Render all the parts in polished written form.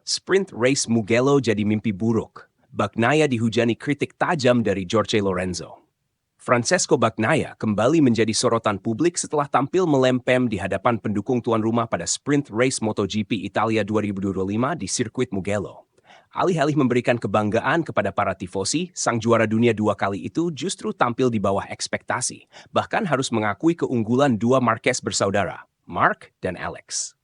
Sprint race Mugello jadi mimpi buruk. Bagnaia dihujani kritik tajam dari Jorge Lorenzo. Francesco Bagnaia kembali menjadi sorotan publik setelah tampil melempem di hadapan pendukung tuan rumah pada sprint race MotoGP Italia 2025 di sirkuit Mugello. Alih-alih memberikan kebanggaan kepada para tifosi, sang juara dunia 2 kali itu justru tampil di bawah ekspektasi, bahkan harus mengakui keunggulan dua Marquez bersaudara, Mark dan Alex.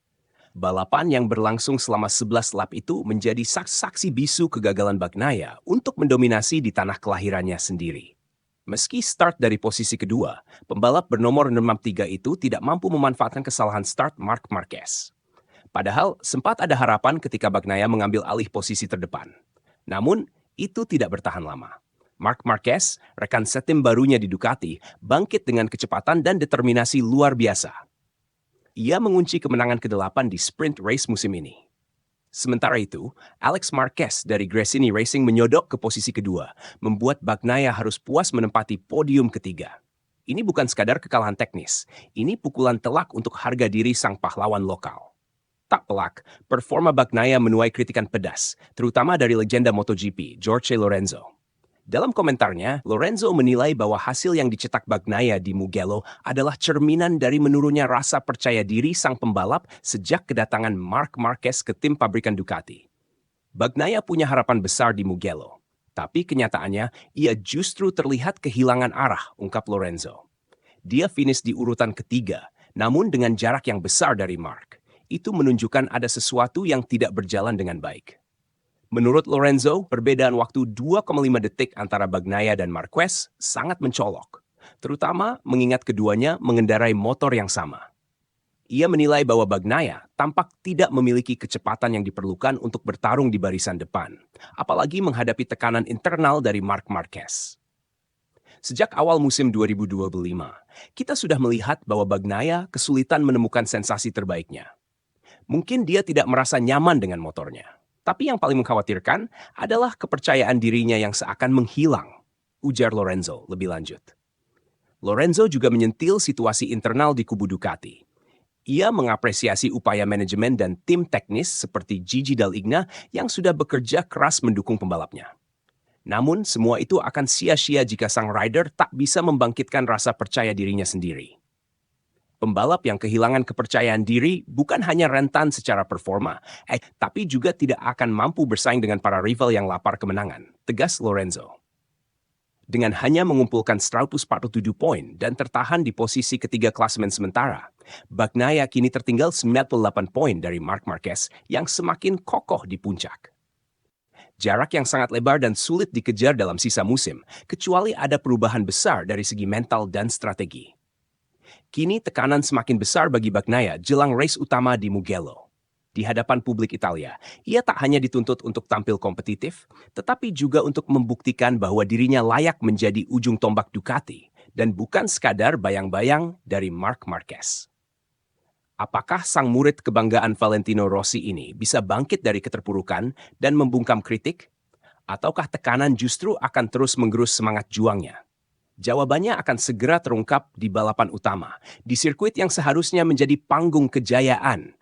Balapan yang berlangsung selama 11 lap itu menjadi saksi bisu kegagalan Bagnaia untuk mendominasi di tanah kelahirannya sendiri. Meski start dari posisi kedua, pembalap bernomor 63 itu tidak mampu memanfaatkan kesalahan start Marc Marquez. Padahal sempat ada harapan ketika Bagnaia mengambil alih posisi terdepan. Namun, itu tidak bertahan lama. Marc Marquez, rekan setim barunya di Ducati, bangkit dengan kecepatan dan determinasi luar biasa. Ia mengunci kemenangan ke-8 di sprint race musim ini. Sementara itu, Alex Marquez dari Gresini Racing menyodok ke posisi kedua, membuat Bagnaia harus puas menempati podium ketiga. Ini bukan sekadar kekalahan teknis, ini pukulan telak untuk harga diri sang pahlawan lokal. Tak pelak, performa Bagnaia menuai kritikan pedas, terutama dari legenda MotoGP, Jorge Lorenzo. Dalam komentarnya, Lorenzo menilai bahwa hasil yang dicetak Bagnaia di Mugello adalah cerminan dari menurunnya rasa percaya diri sang pembalap sejak kedatangan Marc Marquez ke tim pabrikan Ducati. Bagnaia punya harapan besar di Mugello, tapi kenyataannya ia justru terlihat kehilangan arah, ungkap Lorenzo. Dia finish di urutan ketiga, namun dengan jarak yang besar dari Marc. Itu menunjukkan ada sesuatu yang tidak berjalan dengan baik. Menurut Lorenzo, perbedaan waktu 2,5 detik antara Bagnaia dan Marquez sangat mencolok, terutama mengingat keduanya mengendarai motor yang sama. Ia menilai bahwa Bagnaia tampak tidak memiliki kecepatan yang diperlukan untuk bertarung di barisan depan, apalagi menghadapi tekanan internal dari Marc Marquez. Sejak awal musim 2025, kita sudah melihat bahwa Bagnaia kesulitan menemukan sensasi terbaiknya. Mungkin dia tidak merasa nyaman dengan motornya. Tapi yang paling mengkhawatirkan adalah kepercayaan dirinya yang seakan menghilang, ujar Lorenzo lebih lanjut. Lorenzo juga menyentil situasi internal di kubu Ducati. Ia mengapresiasi upaya manajemen dan tim teknis seperti Gigi Dall'Igna yang sudah bekerja keras mendukung pembalapnya. Namun semua itu akan sia-sia jika sang rider tak bisa membangkitkan rasa percaya dirinya sendiri. Pembalap yang kehilangan kepercayaan diri bukan hanya rentan secara performa, tapi juga tidak akan mampu bersaing dengan para rival yang lapar kemenangan, tegas Lorenzo. Dengan hanya mengumpulkan 147 poin dan tertahan di posisi ketiga klasemen sementara, Bagnaia kini tertinggal 98 poin dari Marc Marquez yang semakin kokoh di puncak. Jarak yang sangat lebar dan sulit dikejar dalam sisa musim, kecuali ada perubahan besar dari segi mental dan strategi. Kini tekanan semakin besar bagi Bagnaia jelang race utama di Mugello. Di hadapan publik Italia, ia tak hanya dituntut untuk tampil kompetitif, tetapi juga untuk membuktikan bahwa dirinya layak menjadi ujung tombak Ducati dan bukan sekadar bayang-bayang dari Marc Marquez. Apakah sang murid kebanggaan Valentino Rossi ini bisa bangkit dari keterpurukan dan membungkam kritik? Ataukah tekanan justru akan terus menggerus semangat juangnya? Jawabannya akan segera terungkap di balapan utama, di sirkuit yang seharusnya menjadi panggung kejayaan